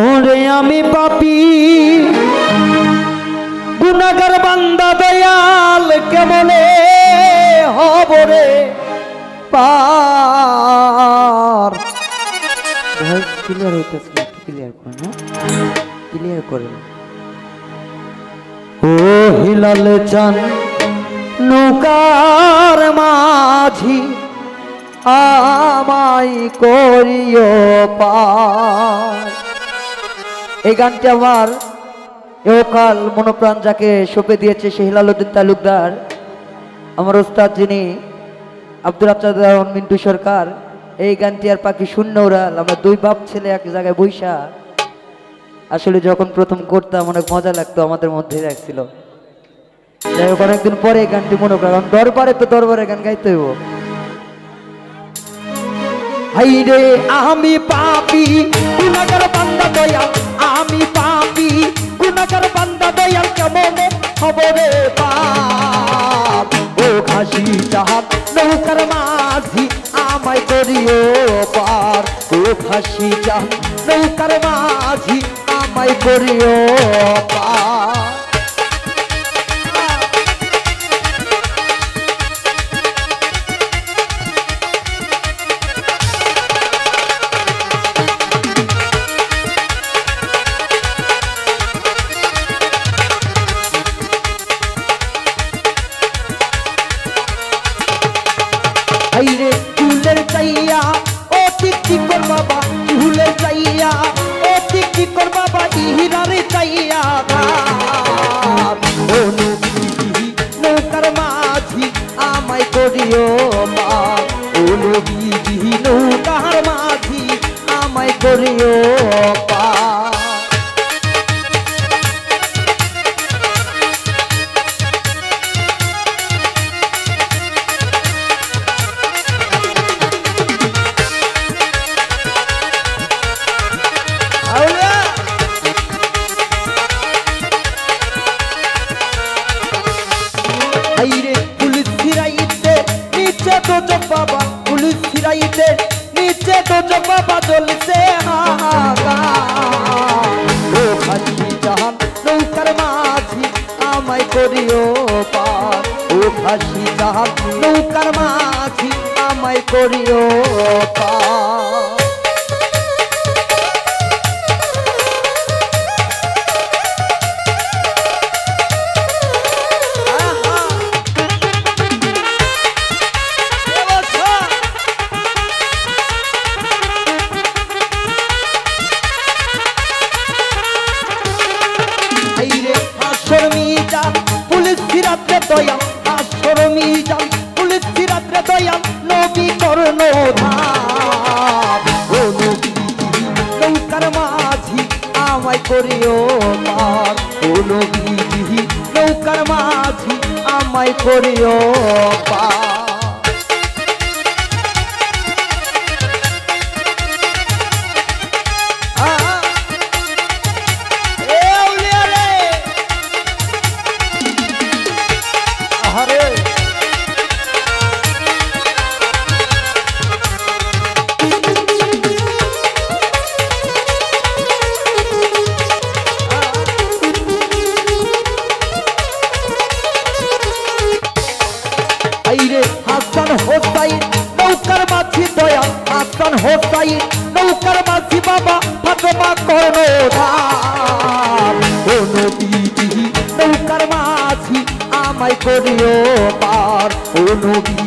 ওরে আমি পাপী গুনাহগার বান্দা দয়াল কেমনে হব রে পার। ভয়েস ক্লিয়ার হইতেছে, একটু ক্লিয়ার করেন, ক্লিয়ার করেন। ও হিলাল চান নৌকার মাঝি আমায় করিও পার। এই গানটি আমার একাল মনোপ্রাণ যাকে সঁপে দিয়েছে সে হিলালউদ্দিন তালুকদার, আমার ওস্তাদ যিনি আব্দুল রাজ্জাক মিন্টু সরকার। এই গানটি আর পাখি শূন্য উড়াল, আমরা দুই বাপ ছেলে এক জায়গায় বৈশা আসলে যখন প্রথম করতাম অনেক মজা লাগতো, আমাদের মধ্যে রাখছিল। যাই হোক অনেকদিন পরে এই গানটি মনে করা, কারণ দরবারে তো দরবারে গান গাইতে হইব। হাইরে আমি পাপী গুনাহগার বান্দা দয়াল, আমি পাপী গুনাহগার বান্দা দয়াল কেমনে হব রে পার। ও ঘাসি জাহাজ নৌকার মাঝি আমায় করিও পার। ও ঘাসি জাহাজ নৌকার মাঝি আমায় করিও পার। আইরে চুলের চাইয়া ও টিকি কর বাবা, চুলের চাইয়া ও টিকি কর বাবা, ইহিরারে চাইয়া ও নৌকার মাঝি আমায় করিও পার। ও নবী নৌকার মাঝি আমায় করিও পার। আইরে পুলিশ ফিরাইতে নিচে তো বাবা, পুলিশ ফিরাইতে নিচে তো বাবা জ্বলছে হাহাকার। ও ঘাসি জাহান নৌকার মাঝি আমায় করিও পার। ও ঘাসি জাহান নৌকার মাঝি আমায় করিও পার। পুলিশ ফিরাতে দয়াল আসর মিজান, পুলিশ ফিরাতে দয়াল নবী কর্ণধার। ও নবী নৌকার মাঝি আমায় করিও পার। ও নবী নৌকার মাঝি আমায় করিও পার। হাসান হোসাইন নৌকার মাঝি দয়াল, হাসান হোসাইন নৌকার মাঝি বাবা ফাতেমা কর্ণধার। ও নবী নৌকার মাঝি আমায় করিও পার। ও নবী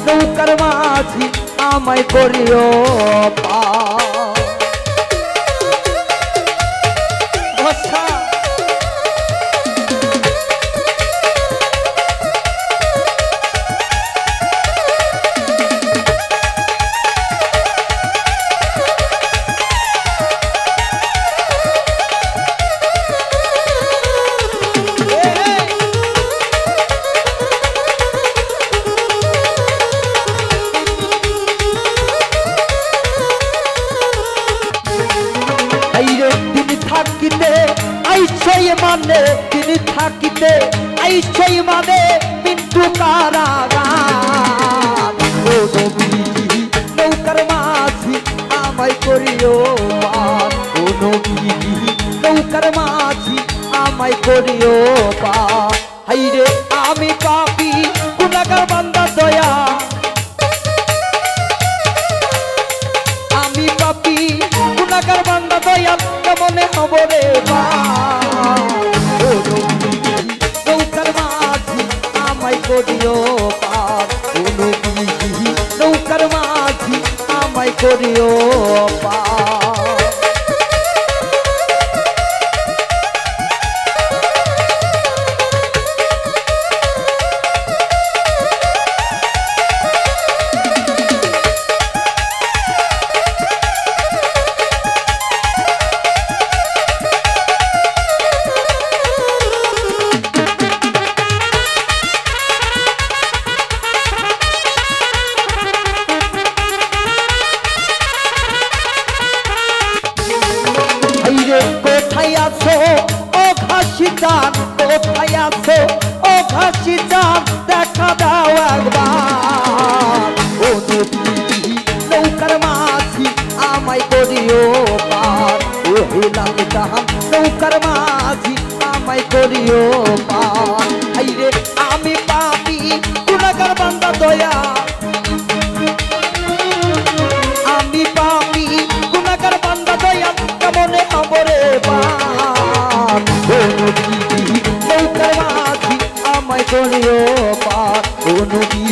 নৌকার মাঝি আমায় করিও পার। থাকিতে আইছই মানে তিনি থাকিতে আইছই মানে কিন্তু কারাগার। ও নবী নৌকার মাঝি আমায় করিও পার ও নবী নৌকার মাঝি আমায় করিও পার হাইরে আমি পাপী গুনাহগার বান্দা দয়া আমি পাপী গুনাহগার বান্দা দয়া কেমনে হব রে পার ও নবী নৌকার মাঝি আমায় করিও পার ও নবী নৌকার মাঝি আমায় করিও পার কোথায় আছো ও ঘাসি চাঁদ কোথায় আছো ও ঘাসি চাঁদ দেখা দাও একবার ও নবী নৌকার মাঝি আমায় করিও পার ও হেলাল জাহান নৌকার মাঝি আমায় করিও পার হাইরে আমি পাপী গুনাহগার বান্দা দয়া আমি পাপী গুনাহগার বান্দা দয়া কেমনে হব রে পার ও নবী নৌকার মাঝি আমায় করিও পার ও নবী